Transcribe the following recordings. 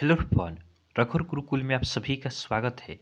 Hello everyone. रखोर Gurukul में आप सभी का स्वागत है।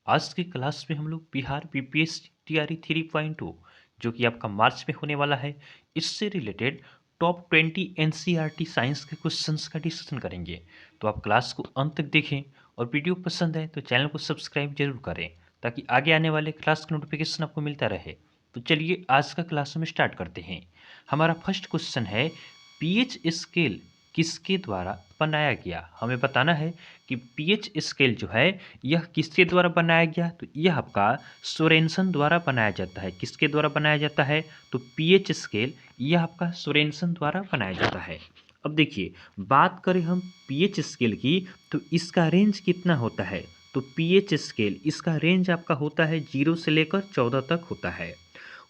आज की क्लास में हम लोग बिहार बीपीएस टीआरई 3.2 जो कि आपका मार्च में होने वाला है, इससे रिलेटेड टॉप 20 एनसीईआरटी साइंस के क्वेश्चंस का डिस्कशन करेंगे। तो आप क्लास को अंत तक देखें और वीडियो पसंद है तो चैनल को सब्सक्राइब जरूर करें ताकि आगे आने वाले क्लास का नोटिफिकेशन आपको मिलता रहे। तो चलिए आज का क्लास हम स्टार्ट करते हैं। हमारा फर्स्ट क्वेश्चन है, पीएच स्केल किसके द्वारा बनाया गया। हमें बताना है कि पीएच स्केल जो है यह किसके द्वारा बनाया गया। तो यह आपका सोरेनसन द्वारा बनाया जाता है। किसके द्वारा बनाया जाता है? तो पीएच स्केल यह आपका सोरेनसन द्वारा बनाया जाता है। अब देखिए, बात करें हम पीएच स्केल की तो इसका रेंज कितना होता है। तो पीएच स्केल इसका रेंज आपका होता है 0 से लेकर 14 तक होता है।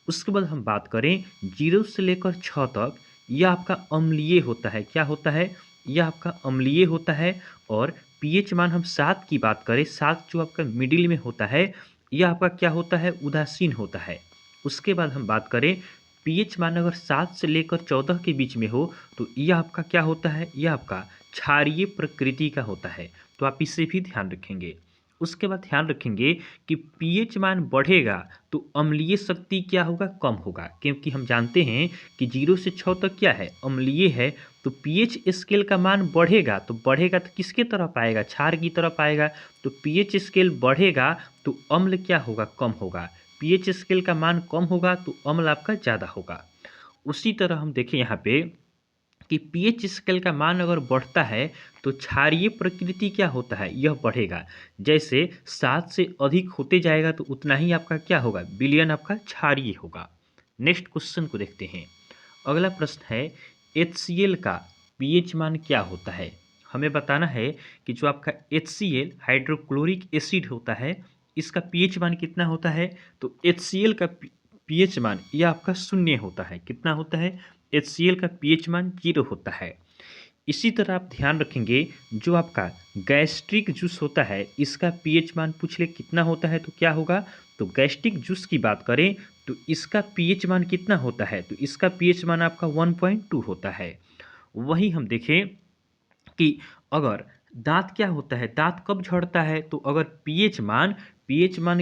उसके बाद हम बात करें 0 से लेकर 6 तक, यह आपका अम्लीय होता है। क्या होता है? यह आपका अम्लीय होता है। और पीएच मान हम 7 की बात करें, 7 जो आपका मिडिल में होता है, यह आपका क्या होता है? उदासीन होता है। उसके बाद हम बात करें पीएच मान अगर 7 से लेकर 14 के बीच में हो तो यह आपका क्या होता है? यह आपका क्षारीय प्रकृति का होता है। तो आप इसे भी ध्यान रखेंगे। उसके बाद ध्यान रखेंगे कि पीएच मान बढ़ेगा तो अम्लीय शक्ति क्या होगा? कम होगा, क्योंकि हम जानते हैं कि 0 से 6 तक क्या है? अम्लीय है। तो पीएच स्केल का मान बढ़ेगा तो किसके तरफ आएगा? क्षार की तरफ आएगा। तो पीएच स्केल बढ़ेगा तो अम्ल क्या होगा? कम होगा। पीएच स्केल का मान कम होगा तो अम्ल आपका ज़्यादा होगा। उसी तरह हम देखें यहाँ पे कि पीएच स्केल का मान अगर बढ़ता है तो क्षारीय प्रकृति क्या होता है? यह बढ़ेगा। जैसे 7 से अधिक होते जाएगा तो उतना ही आपका क्या होगा? विलयन आपका क्षारीय होगा। नेक्स्ट क्वेश्चन को देखते हैं। अगला प्रश्न है, HCl का पीएच मान क्या होता है। हमें बताना है कि जो आपका HCl हाइड्रोक्लोरिक एसिड होता है, इसका पीएच मान कितना होता है। तो HCl का पीएच मान यह आपका शून्य होता है। कितना होता है? HCl का पीएच मान 0 होता है। इसी तरह आप ध्यान रखेंगे जो आपका गैस्ट्रिक जूस होता है, इसका पीएच मान पूछ ले कितना होता है तो क्या होगा। तो गैस्ट्रिक जूस की बात करें तो इसका पीएच मान कितना होता है। तो इसका पीएच मान आपका 1.2 होता है। वहीं हम देखें कि अगर दांत क्या होता है, दांत कब झड़ता है। तो अगर पीएच मान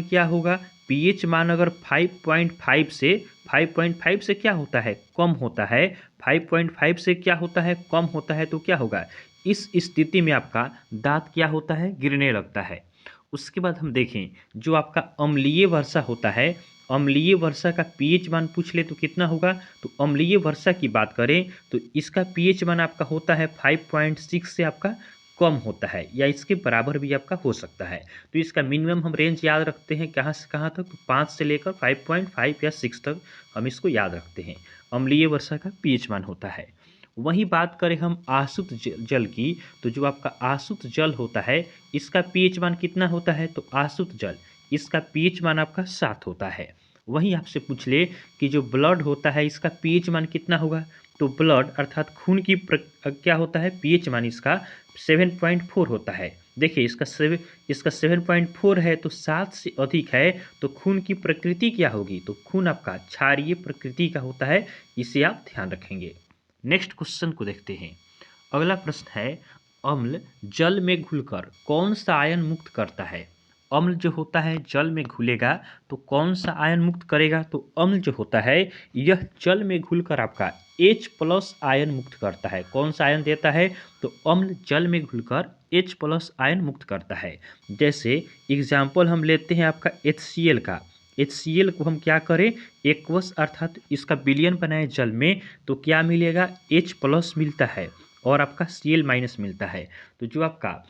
क्या होगा? पीएच मान अगर 5.5 से क्या होता है? कम होता है। 5.5 से क्या होता है? कम होता है। तो क्या होगा? इस स्थिति में आपका दांत क्या होता है? गिरने लगता है। उसके बाद हम देखें जो आपका अम्लीय वर्षा होता है, अम्लीय वर्षा का पीएच मान पूछ ले तो कितना होगा। तो अम्लीय वर्षा की बात करें तो इसका पीएच मान आपका होता है 5.6 से आपका कम होता है, या इसके बराबर भी आपका हो सकता है। तो इसका मिनिमम हम रेंज याद रखते हैं कहाँ से कहाँ तक। तो 5 से लेकर 5.5 या 6 तक हम इसको याद रखते हैं। अम्लीय वर्षा का पीएच मान होता है। वहीं बात करें हम आसुत जल की, तो जो आपका आसुत जल होता है इसका पीएच मान कितना होता है। तो आसुत जल इसका पीएच मान आपका 7 होता है। वहीं आपसे पूछ ले कि जो ब्लड होता है इसका पीएच मान कितना होगा। तो ब्लड अर्थात खून की क्या होता है? पीएच मान इसका 7.4 होता है। देखिए इसका 7.4 है तो 7 से अधिक है तो खून की प्रकृति क्या होगी। तो खून आपका क्षारीय प्रकृति का होता है। इसे आप ध्यान रखेंगे। नेक्स्ट क्वेश्चन को देखते हैं। अगला प्रश्न है, अम्ल जल में घुलकर कौन सा आयन मुक्त करता है। अम्ल जो होता है जल में घुलेगा तो कौन सा आयन मुक्त करेगा। तो अम्ल जो होता है यह जल में घुलकर आपका H+ आयन मुक्त करता है। कौन सा आयन देता है। तो अम्ल जल में घुलकर H+ आयन मुक्त करता है। जैसे एग्जाम्पल हम लेते हैं आपका HCl का। HCl को हम क्या करें, एक्वस अर्थात इसका विलयन बनाए जल में तो क्या मिलेगा? H+ मिलता है और आपका Cl- मिलता है। तो जो आपका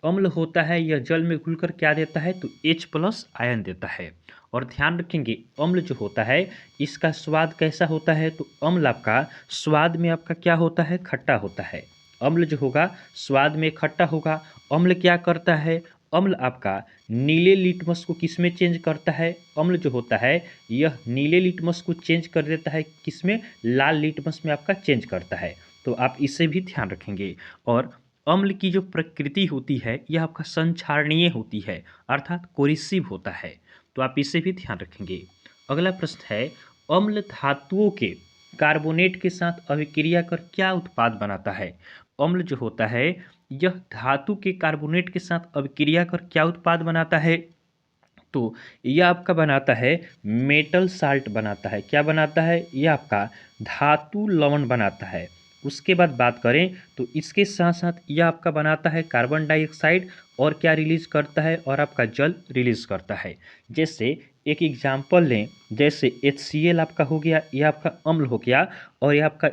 अम्ल होता है यह जल में घुलकर क्या देता है। तो H+ आयन देता है। और ध्यान रखेंगे अम्ल जो होता है इसका स्वाद कैसा होता है। तो अम्ल आपका स्वाद में आपका क्या होता है? खट्टा होता है। अम्ल जो होगा स्वाद में खट्टा होगा। अम्ल क्या करता है? अम्ल आपका नीले लिटमस को किस में चेंज करता है। अम्ल जो होता है यह नीले लिटमस को चेंज कर देता है किसमें? लाल लिटमस में आपका चेंज करता है। तो आप इसे भी ध्यान रखेंगे। और अम्ल की जो प्रकृति होती है यह आपका संक्षारणीय होती है अर्थात कोरिसिव होता है। तो आप इसे भी ध्यान रखेंगे। अगला प्रश्न है, अम्ल धातुओं के कार्बोनेट के साथ अभिक्रिया कर क्या उत्पाद बनाता है। अम्ल जो होता है यह धातु के कार्बोनेट के साथ अभिक्रिया कर क्या उत्पाद बनाता है? तो यह आपका बनाता है मेटल साल्ट बनाता है। क्या बनाता है? यह आपका धातु लवण बनाता है। उसके बाद बात करें तो इसके साथ साथ यह आपका बनाता है कार्बन डाइऑक्साइड और क्या रिलीज करता है? और आपका जल रिलीज करता है। जैसे एक एग्जाम्पल लें, जैसे HCl आपका हो गया, यह आपका अम्ल हो गया, और यह आपका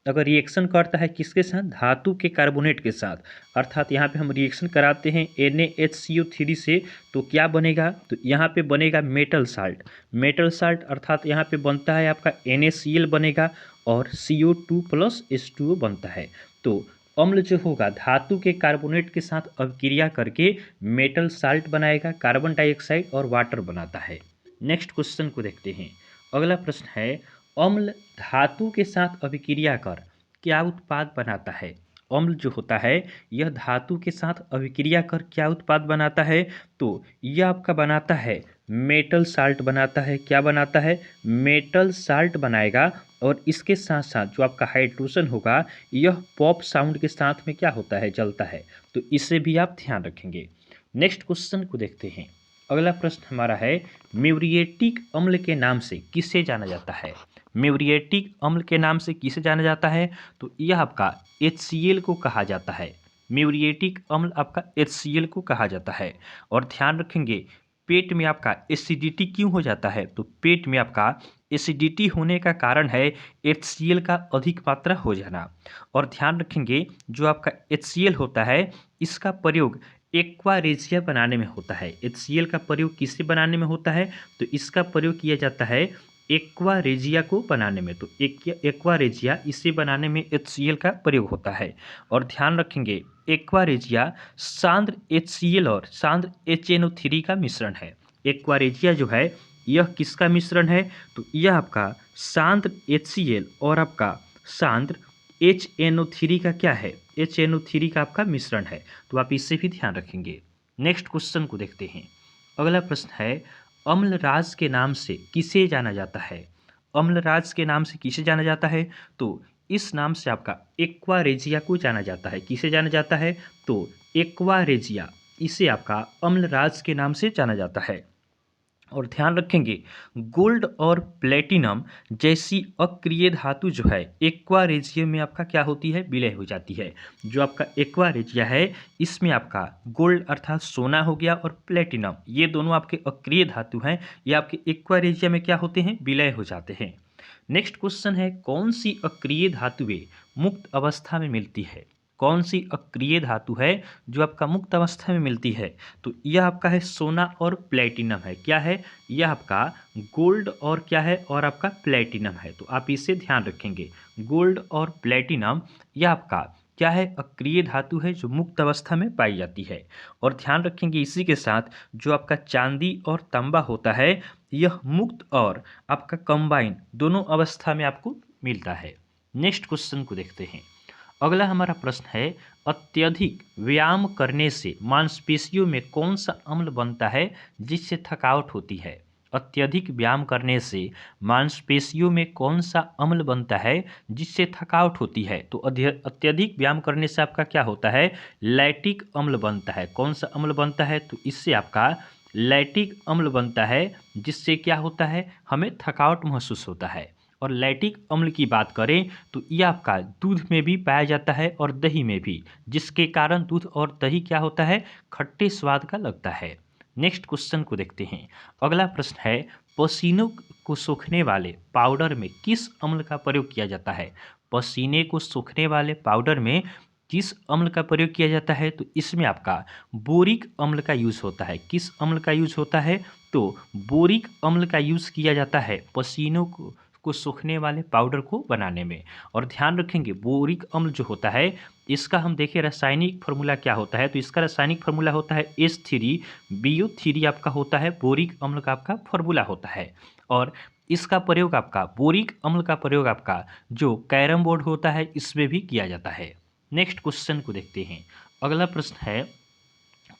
अगर रिएक्शन करता है किसके साथ? धातु के कार्बोनेट के साथ, अर्थात यहाँ पे हम रिएक्शन कराते हैं NaHCO3 से, तो क्या बनेगा? तो यहाँ पे बनेगा मेटल साल्ट। मेटल साल्ट अर्थात यहाँ पे बनता है आपका NaCl बनेगा और CO2 प्लस H2O बनता है। तो अम्ल जो होगा धातु के कार्बोनेट के साथ अभिक्रिया करके मेटल साल्ट बनाएगा, कार्बन डाइऑक्साइड और वाटर बनाता है। नेक्स्ट क्वेश्चन को देखते हैं। अगला प्रश्न है, अम्ल धातु के साथ अभिक्रिया कर क्या उत्पाद बनाता है? अम्ल जो होता है यह धातु के साथ अभिक्रिया कर क्या उत्पाद बनाता है? तो यह आपका बनाता है मेटल साल्ट बनाता है। क्या बनाता है? मेटल साल्ट बनाएगा। और इसके साथ साथ जो आपका हाइड्रोजन होगा यह पॉप साउंड के साथ में क्या होता है? जलता है। तो इसे भी आप ध्यान रखेंगे। नेक्स्ट क्वेश्चन को देखते हैं। अगला प्रश्न हमारा है, म्यूरिएटिक अम्ल के नाम से किसे जाना जाता है? म्यूरिएटिक अम्ल के नाम से किसे जाना जाता है? तो यह आपका HCl को कहा जाता है। म्यूरिएटिक अम्ल आपका HCl को कहा जाता है। और ध्यान रखेंगे, पेट में आपका एसिडिटी क्यों हो जाता है? तो पेट में आपका एसिडिटी होने का कारण है HCl का अधिक मात्रा हो जाना। और ध्यान रखेंगे, जो आपका HCl होता है इसका प्रयोग एक्वारेजिया बनाने में होता है। HCl का प्रयोग किसे बनाने में होता है? तो इसका प्रयोग किया जाता है एक्वारेजिया को बनाने में। तो एक्वारेजिया इसे बनाने में HCl का प्रयोग होता है। और ध्यान रखेंगे, एक्वारेजिया सांद्र HCl और सांद्र HNO3 का मिश्रण है। एक्वारेजिया जो है यह किसका मिश्रण है? तो यह आपका सांद्र HCl और आपका सांद्र HNO3 का क्या है? HNO3 का आपका मिश्रण है। तो आप इससे भी ध्यान रखेंगे। नेक्स्ट क्वेश्चन को देखते हैं। अगला प्रश्न है, अम्लराज के नाम से किसे जाना जाता है? अम्लराज के नाम से किसे जाना जाता है? तो इस नाम से आपका एक्वारेजिया को जाना जाता है। किसे जाना जाता है? तो एक्वारेजिया, इसे आपका अम्लराज के नाम से जाना जाता है। और ध्यान रखेंगे, गोल्ड और प्लेटिनम जैसी अक्रिय धातु जो है एक्वारेजिया में आपका क्या होती है? विलय हो जाती है। जो आपका एक्वारेजिया है इसमें आपका गोल्ड अर्थात सोना हो गया और प्लेटिनम, ये दोनों आपके अक्रिय धातु हैं, ये आपके एक्वारेजिया में क्या होते हैं? विलय हो जाते हैं। नेक्स्ट क्वेश्चन है, कौन सी अक्रिय धातुएं मुक्त अवस्था में मिलती है? कौन सी अक्रिय धातु है जो आपका मुक्त अवस्था में मिलती है? तो यह आपका है सोना और प्लेटिनम है। क्या है? यह आपका गोल्ड और क्या है? और आपका प्लेटिनम है। तो आप इसे ध्यान रखेंगे, गोल्ड और प्लेटिनम यह आपका क्या है? अक्रिय धातु है जो मुक्त अवस्था में पाई जाती है। और ध्यान रखेंगे, इसी के साथ जो आपका चांदी और तांबा होता है यह मुक्त और आपका कंबाइन दोनों अवस्था में आपको मिलता है। नेक्स्ट क्वेश्चन को देखते हैं। अगला हमारा प्रश्न है, अत्यधिक व्यायाम करने से मांसपेशियों में कौन सा अम्ल बनता है जिससे थकावट होती है? अत्यधिक व्यायाम करने से मांसपेशियों में कौन सा अम्ल बनता है जिससे थकावट होती है? तो अत्यधिक व्यायाम करने से आपका क्या होता है? लैक्टिक अम्ल बनता है। कौन सा अम्ल बनता है? तो इससे आपका लैक्टिक अम्ल बनता है, जिससे क्या होता है? हमें थकावट महसूस होता है। और लैक्टिक अम्ल की बात करें तो यह आपका दूध में भी पाया जाता है और दही में भी, जिसके कारण दूध और दही क्या होता है? खट्टे स्वाद का लगता है। नेक्स्ट क्वेश्चन को देखते हैं। अगला प्रश्न है, पसीनों को सूखने वाले पाउडर में किस अम्ल का प्रयोग किया जाता है? पसीने को सूखने वाले पाउडर में किस अम्ल का प्रयोग किया जाता है? तो इसमें आपका बोरिक अम्ल का यूज होता है। किस अम्ल का यूज होता है? तो बोरिक अम्ल का यूज किया जाता है पसीनों को सूखने वाले पाउडर को बनाने में। और ध्यान रखेंगे, बोरिक अम्ल जो होता है इसका हम देखें रासायनिक फार्मूला क्या होता है? तो इसका रासायनिक फार्मूला होता है H3BO3 आपका होता है बोरिक अम्ल का आपका फार्मूला होता है। और इसका प्रयोग आपका बोरिक अम्ल का प्रयोग आपका जो कैरम बोर्ड होता है इसमें भी किया जाता है। नेक्स्ट क्वेश्चन को देखते हैं। अगला प्रश्न है,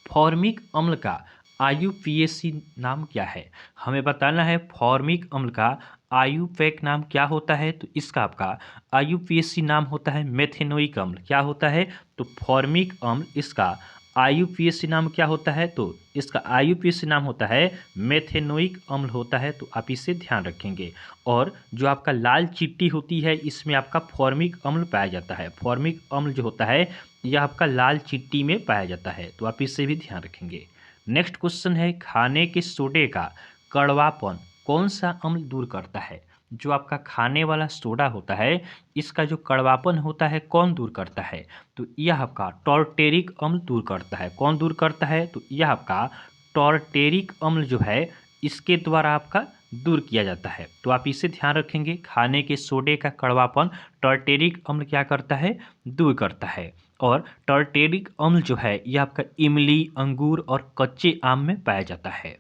फॉर्मिक अम्ल का IUPAC नाम क्या है? हमें बताना है फॉर्मिक अम्ल का आयुपैक नाम क्या होता है? तो इसका आपका आयुपीएसी नाम होता है मेथेनोइक अम्ल। क्या होता है? तो फॉर्मिक अम्ल इसका आयुपीएसी नाम क्या होता है? तो इसका आयुपीएसी नाम होता है मेथेनोइक अम्ल होता है। तो आप इसे ध्यान रखेंगे। और जो आपका लाल चिट्टी होती है इसमें आपका फॉर्मिक अम्ल पाया जाता है। फॉर्मिक अम्ल जो होता है यह आपका लाल चिट्टी में पाया जाता है। तो आप इससे भी ध्यान रखेंगे। नेक्स्ट क्वेश्चन है, खाने के सोडे का कड़वापन कौन सा अम्ल दूर करता है? जो आपका खाने वाला सोडा होता है इसका जो कड़वापन होता है कौन दूर करता है? तो यह आपका टॉर्टेरिक अम्ल दूर करता है। कौन दूर करता है? तो यह आपका टॉर्टेरिक अम्ल जो है इसके द्वारा आपका दूर किया जाता है। तो आप इसे ध्यान रखेंगे। खाने के सोडे का कड़वापन टॉर्टेरिक अम्ल क्या करता है? दूर करता है। और टॉर्टेरिक अम्ल जो है यह आपका इमली, अंगूर और कच्चे आम में पाया जाता है।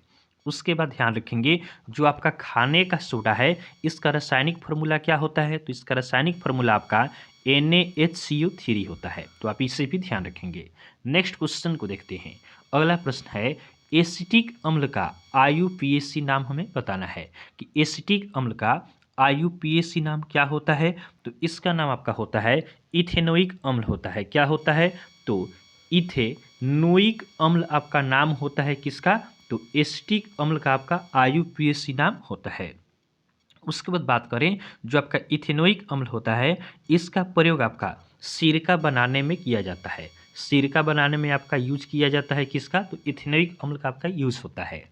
उसके बाद ध्यान रखेंगे, जो आपका खाने का सोडा है इसका रासायनिक फार्मूला क्या होता है? तो इसका रासायनिक फार्मूला आपका NaHCO3 होता है। तो आप इसे भी ध्यान रखेंगे। नेक्स्ट क्वेश्चन को देखते हैं। अगला प्रश्न है, एसिटिक अम्ल का आयुपीएसी नाम हमें बताना है कि एसिटिक अम्ल का आयुपीएसी नाम क्या होता है? तो इसका नाम आपका होता है इथेनोइक अम्ल होता है। क्या होता है? तो इथेनोइक अम्ल आपका नाम होता है किसका? तो एसिटिक अम्ल का आपका आयुपीएसी नाम होता है। उसके बाद बात करें, जो आपका इथेनोइक अम्ल होता है इसका प्रयोग आपका सिरका बनाने में किया जाता है। सिरका बनाने में आपका यूज किया जाता है किसका? तो इथेनोइक अम्ल का आपका यूज होता है।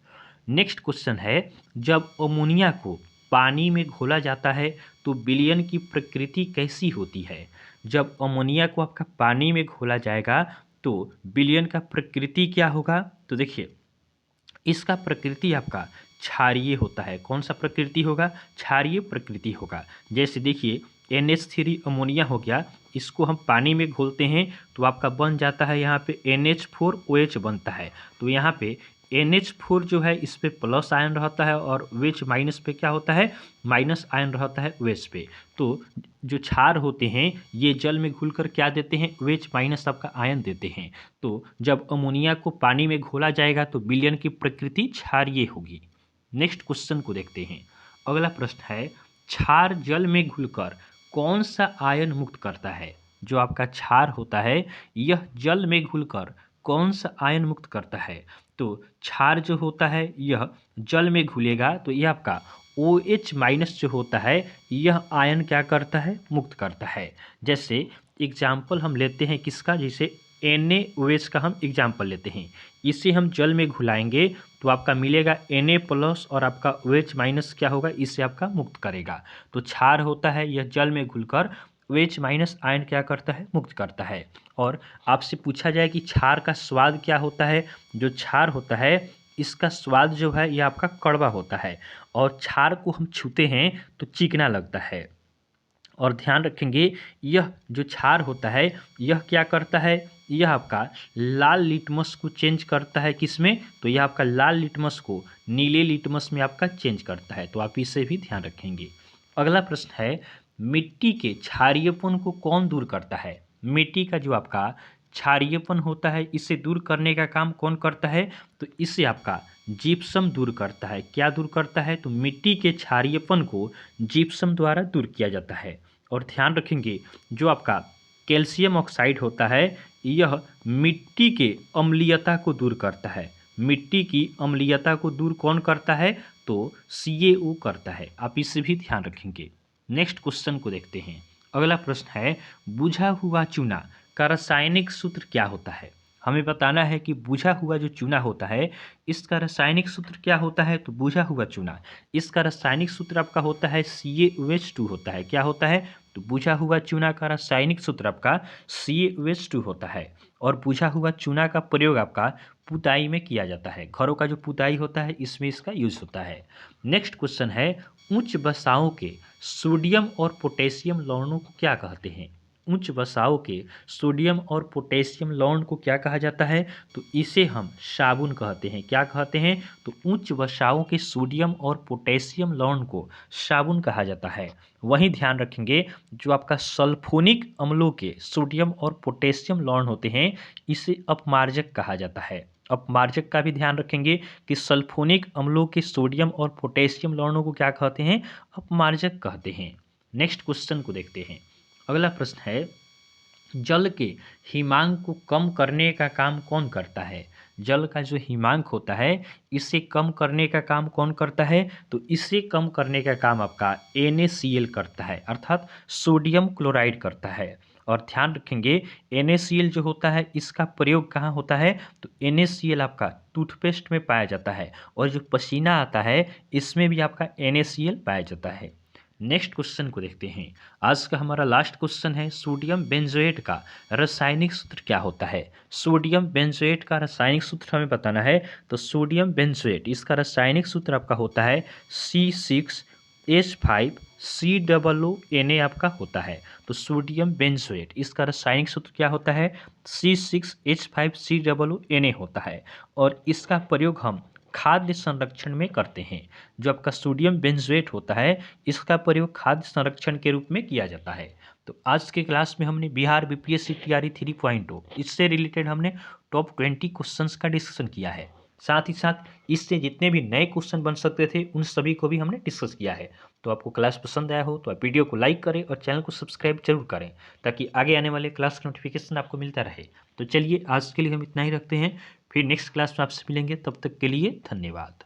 नेक्स्ट क्वेश्चन है, जब अमोनिया को पानी में घोला जाता है तो विलयन की प्रकृति कैसी होती है? जब अमोनिया को आपका पानी में घोला जाएगा तो विलयन का प्रकृति क्या होगा? तो देखिए, इसका प्रकृति आपका क्षारीय होता है। कौन सा प्रकृति होगा? क्षारीय प्रकृति होगा। जैसे देखिए, NH3 अमोनिया हो गया, इसको हम पानी में घोलते हैं तो आपका बन जाता है यहाँ पे NH4OH बनता है। तो यहाँ पे NH4 जो है इस पे प्लस आयन रहता है और OH माइनस पे क्या होता है? माइनस आयन रहता है OH पे। तो जो क्षार होते हैं ये जल में घुलकर क्या देते हैं? OH माइनस आपका आयन देते हैं। तो जब अमोनिया को पानी में घोला जाएगा तो विलयन की प्रकृति क्षारीय होगी। नेक्स्ट क्वेश्चन को देखते हैं। अगला प्रश्न है, क्षार जल में घुलकर कौन सा आयन मुक्त करता है? जो आपका क्षार होता है यह जल में घुलकर कौन सा आयन मुक्त करता है? तो क्षार जो होता है यह जल में घुलेगा तो यह आपका OH माइनस जो होता है यह आयन क्या करता है? मुक्त करता है। जैसे एग्जाम्पल हम लेते हैं किसका? जैसे NaOH का हम एग्जाम्पल लेते हैं। इसे हम जल में घुलाएंगे तो आपका मिलेगा Na प्लस और आपका OH माइनस क्या होगा? इससे आपका मुक्त करेगा। तो क्षार होता है यह जल में घुलकर OH माइनस आयन क्या करता है? मुक्त करता है। और आपसे पूछा जाए कि क्षार का स्वाद क्या होता है? जो क्षार होता है इसका स्वाद जो है यह आपका कड़वा होता है और क्षार को हम छूते हैं तो चिकना लगता है। और ध्यान रखेंगे, यह जो क्षार होता है यह क्या करता है? यह आपका लाल लिटमस को चेंज करता है किसमें? तो यह आपका लाल लिटमस को नीले लिटमस में आपका चेंज करता है। तो आप इसे भी ध्यान रखेंगे। अगला प्रश्न है, मिट्टी के क्षारीयपन को कौन दूर करता है? मिट्टी का जो आपका क्षारीयपन होता है इसे दूर करने का काम कौन करता है? तो इसे आपका जिप्सम दूर करता है। क्या दूर करता है? तो मिट्टी के क्षारीयपन को जिप्सम द्वारा दूर किया जाता है। और ध्यान रखेंगे, जो आपका कैल्शियम ऑक्साइड होता है यह मिट्टी के अम्लीयता को दूर करता है। मिट्टी की अम्लीयता को दूर कौन करता है? तो CaO करता है। आप इसे भी ध्यान रखेंगे। नेक्स्ट क्वेश्चन को देखते हैं। अगला प्रश्न है, बुझा हुआ चूना का रासायनिक सूत्र क्या होता है? हमें बताना है कि बुझा हुआ जो चूना होता है इसका रासायनिक सूत्र क्या होता है? तो बुझा हुआ चूना इसका रासायनिक सूत्र आपका होता है CaOH2 होता है। क्या होता है? तो बुझा हुआ चूना का रासायनिक सूत्र आपका CaOH2 होता है। और बुझा हुआ चूना का प्रयोग आपका पुताई में किया जाता है। घरों का जो पुताई होता है इसमें इसका यूज होता है। नेक्स्ट क्वेश्चन है, उच्च वसाओं के सोडियम और पोटेशियम लवणों को क्या कहते हैं? उच्च वसाओं के सोडियम और पोटेशियम लवण को क्या कहा जाता है? तो इसे हम साबुन कहते हैं। क्या कहते हैं? तो उच्च वसाओं के सोडियम और पोटेशियम लवण को साबुन कहा जाता है। वहीं ध्यान रखेंगे, जो आपका सल्फोनिक अम्लों के सोडियम और पोटेशियम लवण होते हैं इसे अपमार्जक कहा जाता है। अपमार्जक का भी ध्यान रखेंगे कि सल्फोनिक अम्लों के सोडियम और पोटेशियम लवणों को क्या कहते हैं, अपमार्जक कहते हैं। नेक्स्ट क्वेश्चन को देखते हैं। अगला प्रश्न है, जल के हिमांक को कम करने का काम कौन करता है? जल का जो हिमांक होता है इसे कम करने का काम कौन करता है? तो इसे कम करने का काम आपका NaCl करता है, अर्थात सोडियम क्लोराइड करता है। और ध्यान रखेंगे NaCl जो होता है इसका प्रयोग कहाँ होता है? तो NaCl आपका टूथपेस्ट में पाया जाता है, और जो पसीना आता है इसमें भी आपका NaCl पाया जाता है। नेक्स्ट क्वेश्चन को देखते हैं। आज का हमारा लास्ट क्वेश्चन है, सोडियम बेंजोएट का रासायनिक सूत्र क्या होता है? सोडियम बेंजोएट का रासायनिक सूत्र हमें बताना है। तो सोडियम बेंजोएट इसका रासायनिक सूत्र आपका होता है C6H5COO आपका होता है। तो सोडियम बेंजोएट इसका रासायनिक सूत्र क्या होता है? C6H5COO होता है, और इसका प्रयोग हम खाद्य संरक्षण में करते हैं। जो आपका सोडियम बेंजोएट होता है इसका प्रयोग खाद्य संरक्षण के रूप में किया जाता है। तो आज के क्लास में हमने बिहार बीपीएससी तैयारी 3.0 इससे रिलेटेड हमने टॉप 20 क्वेश्चंस का डिस्कशन किया है। साथ ही साथ इससे जितने भी नए क्वेश्चन बन सकते थे उन सभी को भी हमने डिस्कस किया है। तो आपको क्लास पसंद आया हो तो आप वीडियो को लाइक करें और चैनल को सब्सक्राइब जरूर करें, ताकि आगे आने वाले क्लास का नोटिफिकेशन आपको मिलता रहे। तो चलिए आज के लिए हम इतना ही रखते हैं, फिर नेक्स्ट क्लास में आपसे मिलेंगे। तब तक के लिए धन्यवाद।